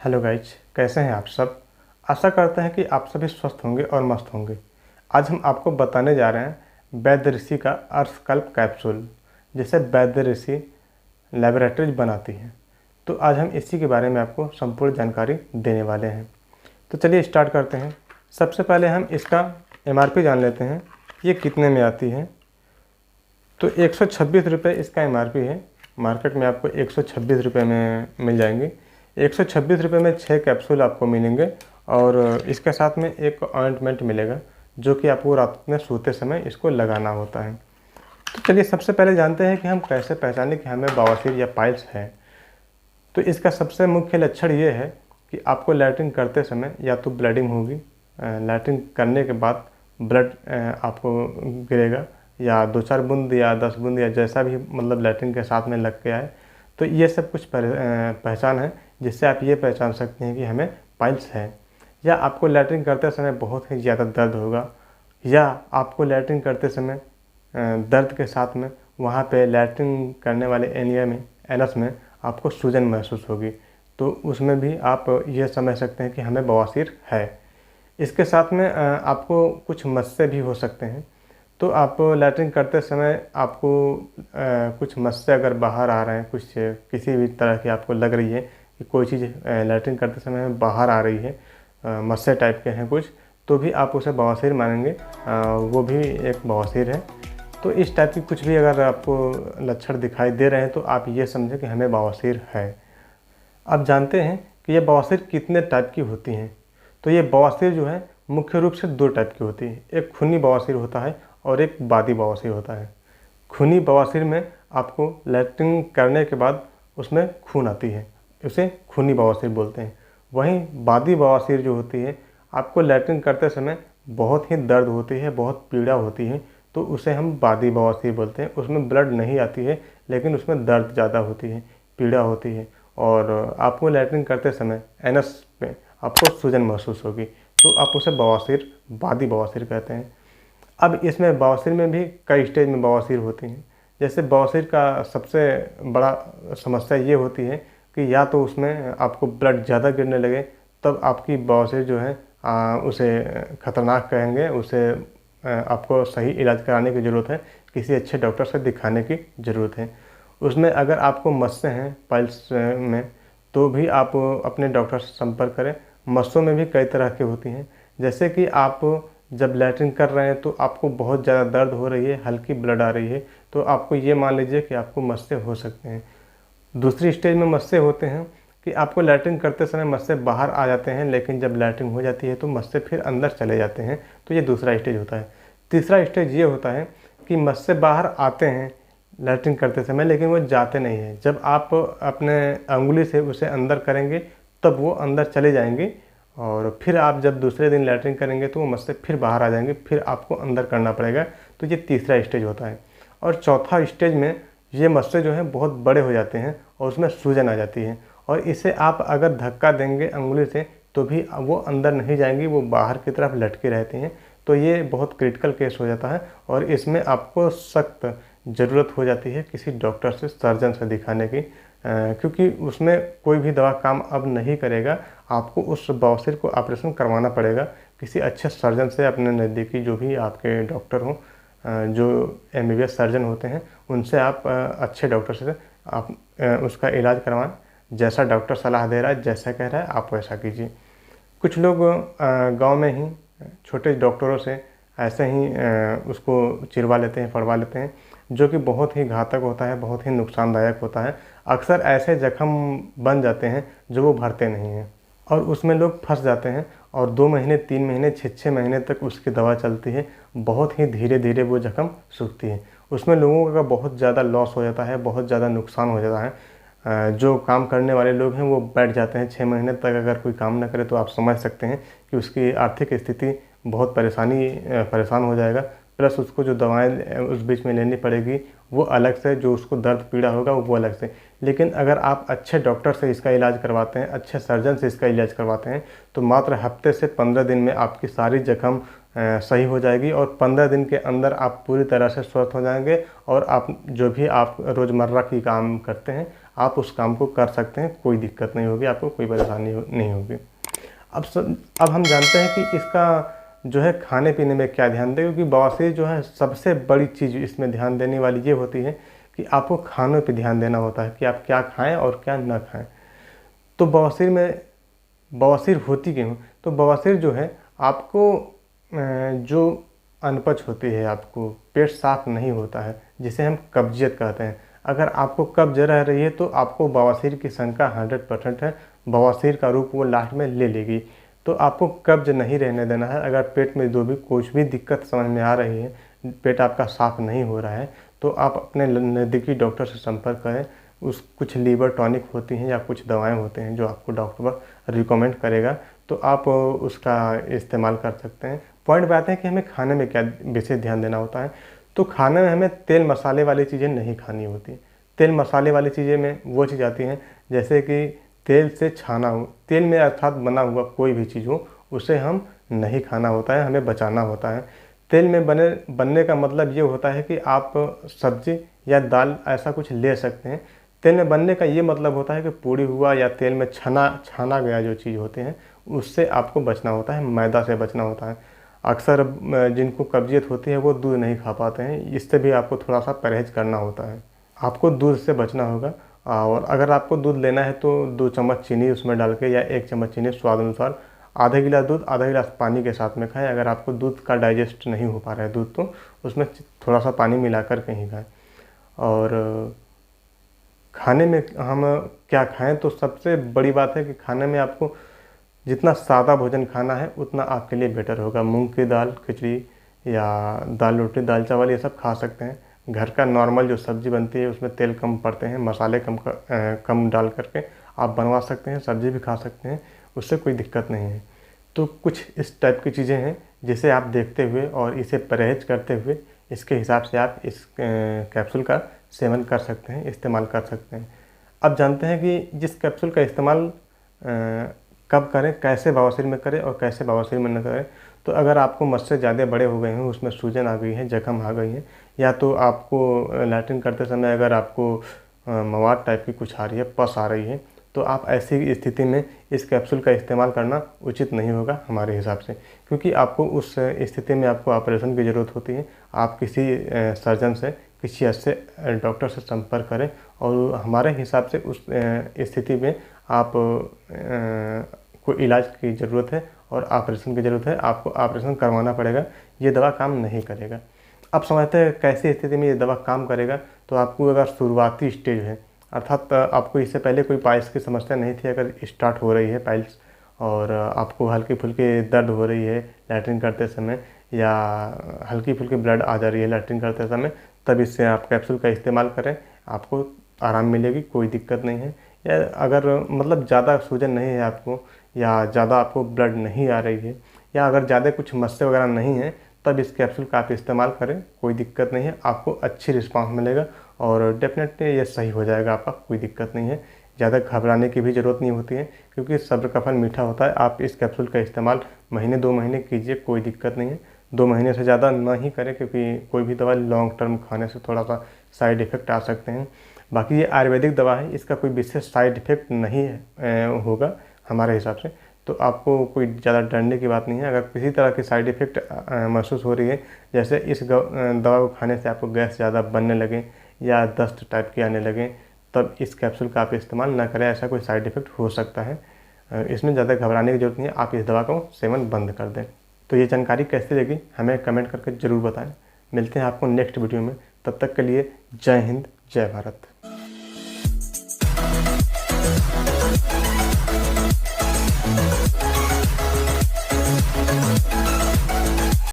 Hello guys, कैसे हैं आप सब। आशा करते हैं कि आप सभी स्वस्थ होंगे और मस्त होंगे। आज हम आपको बताने जा रहे हैं वैद्य ऋषि का अर्शकल्प कैप्सूल, जिसे वैद्य ऋषि लैबोरेटरीज बनाती हैं। तो आज हम इसी के बारे में आपको संपूर्ण जानकारी देने वाले हैं। तो चलिए स्टार्ट करते हैं। सबसे पहले हम इसका MRP जान लेते हैं, ये कितने में आती है। तो 126 रुपये इसका MRP है। मार्केट में आपको 126 रुपये में मिल जाएंगे। 126 रुपये में 6 कैप्सूल आपको मिलेंगे और इसके साथ में एक ऑइंटमेंट मिलेगा, जो कि आपको रात में सोते समय इसको लगाना होता है। तो चलिए सबसे पहले जानते हैं कि हम कैसे पहचानें कि हमें बवासीर या पाइल्स है। तो इसका सबसे मुख्य लक्षण ये है कि आपको लैट्रिन करते समय या तो ब्लडिंग होगी, लैट्रिन करने के बाद ब्लड आपको गिरेगा, या 2-4 बूंद या 10 बूंद या जैसा भी मतलब लैट्रिन के साथ में लग के आए। तो ये सब कुछ पहचान है जिससे आप ये पहचान सकते हैं कि हमें पाइल्स है। या आपको लैट्रिन करते समय बहुत ही ज़्यादा दर्द होगा, या आपको लैट्रिन करते समय दर्द के साथ में वहाँ पे लैट्रिन करने वाले एरिया में, एनस में आपको सूजन महसूस होगी। तो उसमें भी आप ये समझ सकते हैं कि हमें बवासीर है। इसके साथ में आपको कुछ मस्से भी हो सकते हैं। तो आप लैट्रिन करते समय आपको कुछ मस्से अगर बाहर आ रहे हैं, कुछ किसी भी तरह की आपको लग रही है कि कोई चीज़ लैट्रिन करते समय बाहर आ रही है, मस्से टाइप के हैं कुछ, तो भी आप उसे बवासीर मानेंगे। वो भी एक बवासीर है। तो इस टाइप की कुछ भी अगर आपको लक्षण दिखाई दे रहे हैं तो आप ये समझें कि हमें बवासीर है। अब जानते हैं कि ये बवासीर कितने टाइप की होती हैं। तो ये बवासीर जो है मुख्य रूप से 2 टाइप की होती है। एक खूनी बवासीर होता है और एक बादी बवासीर होता है। खूनी बवासीर में आपको लैट्रिन करने के बाद उसमें खून आती है, उसे खूनी बवासीर बोलते हैं। वहीं बादी बवासीर जो होती है, आपको लैट्रिन करते समय बहुत ही दर्द होती है, बहुत पीड़ा होती है, तो उसे हम बादी बवासीर बोलते हैं। उसमें ब्लड नहीं आती है, लेकिन उसमें दर्द ज़्यादा होती है, पीड़ा होती है, और आपको लैट्रिन करते समय एनस पे आपको सूजन महसूस होगी। तो आप उसे बवासीर, बादी बवासीर कहते हैं। अब इसमें बवासीर में भी कई स्टेज में बवासीर होती हैं। जैसे बवासीर का सबसे बड़ा समस्या ये होती है कि या तो उसमें आपको ब्लड ज़्यादा गिरने लगे, तब आपकी बवासीर जो है उसे ख़तरनाक कहेंगे। उसे आपको सही इलाज कराने की ज़रूरत है, किसी अच्छे डॉक्टर से दिखाने की ज़रूरत है। उसमें अगर आपको मस्से हैं पाइल्स में, तो भी आप अपने डॉक्टर से संपर्क करें। मस्सों में भी कई तरह की होती हैं। जैसे कि आप जब लैट्रिन कर रहे हैं तो आपको बहुत ज़्यादा दर्द हो रही है, हल्की ब्लड आ रही है, तो आपको ये मान लीजिए कि आपको मस्से हो सकते हैं। दूसरी स्टेज में मस्से होते हैं कि आपको लैट्रिन करते समय मस्से बाहर आ जाते हैं, लेकिन जब लैट्रिन हो जाती है तो मस्से फिर अंदर चले जाते हैं। तो ये दूसरा स्टेज होता है। तीसरा स्टेज ये होता है कि मस्से बाहर आते हैं लैट्रिन करते समय, लेकिन वो जाते नहीं हैं। जब आप अपने अंगुली से उसे अंदर करेंगे तब वो अंदर चले जाएंगे, और फिर आप जब दूसरे दिन लैट्रिन करेंगे तो वो मस्से फिर बाहर आ जाएंगे, फिर आपको अंदर करना पड़ेगा। तो ये तीसरा स्टेज होता है। और चौथा स्टेज में ये मस्से जो हैं बहुत बड़े हो जाते हैं और उसमें सूजन आ जाती है, और इसे आप अगर धक्का देंगे अंगुली से तो भी वो अंदर नहीं जाएंगी, वो बाहर की तरफ लटके रहती हैं। तो ये बहुत क्रिटिकल केस हो जाता है, और इसमें आपको सख्त ज़रूरत हो जाती है किसी डॉक्टर से, सर्जन से दिखाने की, क्योंकि उसमें कोई भी दवा काम अब नहीं करेगा। आपको उस बवासीर को ऑपरेशन करवाना पड़ेगा किसी अच्छे सर्जन से, अपने नज़दीकी जो भी आपके डॉक्टर हों, जो MBBS सर्जन होते हैं, उनसे आप अच्छे डॉक्टर से आप उसका इलाज करवाएं। जैसा डॉक्टर सलाह दे रहा है, जैसा कह रहा है, आप वैसा कीजिए। कुछ लोग गांव में ही छोटे डॉक्टरों से ऐसे ही उसको चिरवा लेते हैं, फड़वा लेते हैं, जो कि बहुत ही घातक होता है, बहुत ही नुकसानदायक होता है। अक्सर ऐसे जख्म बन जाते हैं जो वो भरते नहीं हैं, और उसमें लोग फंस जाते हैं, और 2 महीने, 3 महीने, 6-6 महीने तक उसकी दवा चलती है। बहुत ही धीरे धीरे वो जख्म सूखती है। उसमें लोगों का बहुत ज़्यादा लॉस हो जाता है, बहुत ज़्यादा नुकसान हो जाता है। जो काम करने वाले लोग हैं वो बैठ जाते हैं 6 महीने तक। अगर कोई काम ना करे तो आप समझ सकते हैं कि उसकी आर्थिक स्थिति बहुत परेशान हो जाएगा। प्लस उसको जो दवाएं उस बीच में लेनी पड़ेगी वो अलग से, जो उसको दर्द पीड़ा होगा वो अलग से। लेकिन अगर आप अच्छे डॉक्टर से इसका इलाज करवाते हैं, अच्छे सर्जन से इसका इलाज करवाते हैं, तो मात्र हफ्ते से 15 दिन में आपकी सारी जख्म सही हो जाएगी, और 15 दिन के अंदर आप पूरी तरह से स्वस्थ हो जाएंगे, और आप जो भी आप रोज़मर्रा की काम करते हैं आप उस काम को कर सकते हैं, कोई दिक्कत नहीं होगी, आपको कोई परेशानी नहीं होगी। अब हम जानते हैं कि इसका जो है खाने पीने में क्या ध्यान दें, क्योंकि बवासीर जो है सबसे बड़ी चीज़ इसमें ध्यान देने वाली ये होती है कि आपको खानों पे ध्यान देना होता है कि आप क्या खाएं और क्या ना खाएं। तो बवासीर होती क्यों? तो बवासीर जो है आपको जो अनपच होती है, आपको पेट साफ नहीं होता है, जिसे हम कब्जियत कहते हैं। अगर आपको कब्ज रह रही है तो आपको बवासीर की शंका 100% है, बवासीर का रूप वो लास्ट में ले लेगी। तो आपको कब्ज नहीं रहने देना है। अगर पेट में जो भी कुछ भी दिक्कत समझ में आ रही है, पेट आपका साफ नहीं हो रहा है, तो आप अपने नज़दीकी डॉक्टर से संपर्क करें। कुछ लीवर टॉनिक होती हैं या कुछ दवाएं होते हैं जो आपको डॉक्टर रिकमेंड करेगा, तो आप उसका इस्तेमाल कर सकते हैं। पॉइंट पे आते हैं कि हमें खाने में क्या विशेष ध्यान देना होता है। तो खाने में हमें तेल मसाले वाली चीज़ें नहीं खानी होती। तेल मसाले वाली चीज़ें में वो चीज़ आती हैं जैसे कि तेल से छाना हो, तेल में अर्थात बना हुआ कोई भी चीज़ हो, उसे हम नहीं खाना होता है, हमें बचाना होता है। तेल में बनने का मतलब ये होता है कि आप सब्जी या दाल ऐसा कुछ ले सकते हैं। तेल में बनने का ये मतलब होता है कि पूड़ी हुआ या तेल में छाना गया जो चीज़ होते हैं, उससे आपको बचना होता है, मैदा से बचना होता है। अक्सर जिनको कब्जियत होती है वो दूध नहीं खा पाते हैं, इससे भी आपको थोड़ा सा परहेज करना होता है। आपको दूध से बचना होगा, और अगर आपको दूध लेना है तो 2 चम्मच चीनी उसमें डाल के या 1 चम्मच चीनी स्वाद अनुसार, आधा गिलास दूध आधा गिलास पानी के साथ में खाएं। अगर आपको दूध का डाइजेस्ट नहीं हो पा रहा है दूध, तो उसमें थोड़ा सा पानी मिला कर के ही खाएं। और खाने में हम क्या खाएं, तो सबसे बड़ी बात है कि खाने में आपको जितना सादा भोजन खाना है उतना आपके लिए बेटर होगा। मूंग की दाल खिचड़ी या दाल रोटी दाल चावल ये सब खा सकते हैं। घर का नॉर्मल जो सब्ज़ी बनती है उसमें तेल कम पड़ते हैं, मसाले कम डाल करके आप बनवा सकते हैं, सब्ज़ी भी खा सकते हैं, उससे कोई दिक्कत नहीं है। तो कुछ इस टाइप की चीज़ें हैं जिसे आप देखते हुए और इसे परहेज करते हुए इसके हिसाब से आप इस कैप्सूल का सेवन कर सकते हैं, इस्तेमाल कर सकते हैं। अब जानते हैं कि जिस कैप्सूल का इस्तेमाल कब करें, कैसे बवासीर में करें और कैसे बवासीर में न करें। तो अगर आपको मस्से ज़्यादा बड़े हो गए हैं, उसमें सूजन आ गई है, जख्म आ गई है, या तो आपको लैट्रिन करते समय अगर आपको मवाद टाइप की कुछ आ रही है, पस आ रही है, तो आप ऐसी स्थिति में इस कैप्सूल का इस्तेमाल करना उचित नहीं होगा हमारे हिसाब से, क्योंकि आपको उस स्थिति में आपको ऑपरेशन की ज़रूरत होती है। आप किसी सर्जन से, किसी अच्छे डॉक्टर से संपर्क करें, और हमारे हिसाब से उस स्थिति में आप को इलाज की ज़रूरत है और ऑपरेशन की ज़रूरत है, आपको ऑपरेशन करवाना पड़ेगा। ये दवा काम नहीं करेगा। अब समझते हैं कैसी स्थिति में ये दवा काम करेगा। तो आपको अगर शुरुआती स्टेज है, अर्थात आपको इससे पहले कोई पाइल्स की समस्या नहीं थी, अगर स्टार्ट हो रही है पाइल्स और आपको हल्की फुल्की दर्द हो रही है लैट्रिन करते समय, या हल्की फुल्की ब्लड आ जा रही है लैट्रिन करते समय, तब इससे आप कैप्सूल का इस्तेमाल करें, आपको आराम मिलेगी, कोई दिक्कत नहीं है। या अगर मतलब ज़्यादा सूजन नहीं है आपको, या ज़्यादा आपको ब्लड नहीं आ रही है, या अगर ज़्यादा कुछ मस्से वगैरह नहीं है, तब इस कैप्सूल का आप इस्तेमाल करें, कोई दिक्कत नहीं है, आपको अच्छी रिस्पांस मिलेगा और डेफिनेटली ये सही हो जाएगा आपका, कोई दिक्कत नहीं है। ज़्यादा घबराने की भी ज़रूरत नहीं होती है, क्योंकि सब्र का फल मीठा होता है। आप इस कैप्सूल का इस्तेमाल महीने 2 महीने कीजिए, कोई दिक्कत नहीं है। 2 महीने से ज़्यादा ना ही करें, क्योंकि कोई भी दवा लॉन्ग टर्म खाने से थोड़ा सा साइड इफ़ेक्ट आ सकते हैं। बाकी ये आयुर्वेदिक दवा है, इसका कोई विशेष साइड इफ़ेक्ट नहीं होगा हमारे हिसाब से, तो आपको कोई ज़्यादा डरने की बात नहीं है। अगर किसी तरह की साइड इफ़ेक्ट महसूस हो रही है, जैसे इस दवा को खाने से आपको गैस ज़्यादा बनने लगे या दस्त टाइप के आने लगे, तब इस कैप्सूल का आप इस्तेमाल ना करें, ऐसा कोई साइड इफ़ेक्ट हो सकता है। इसमें ज़्यादा घबराने की ज़रूरत नहीं है, आप इस दवा को सेवन बंद कर दें। तो ये जानकारी कैसी लगी हमें कमेंट करके ज़रूर बताएं। मिलते हैं आपको नेक्स्ट वीडियो में, तब तक के लिए जय हिंद, जय भारत।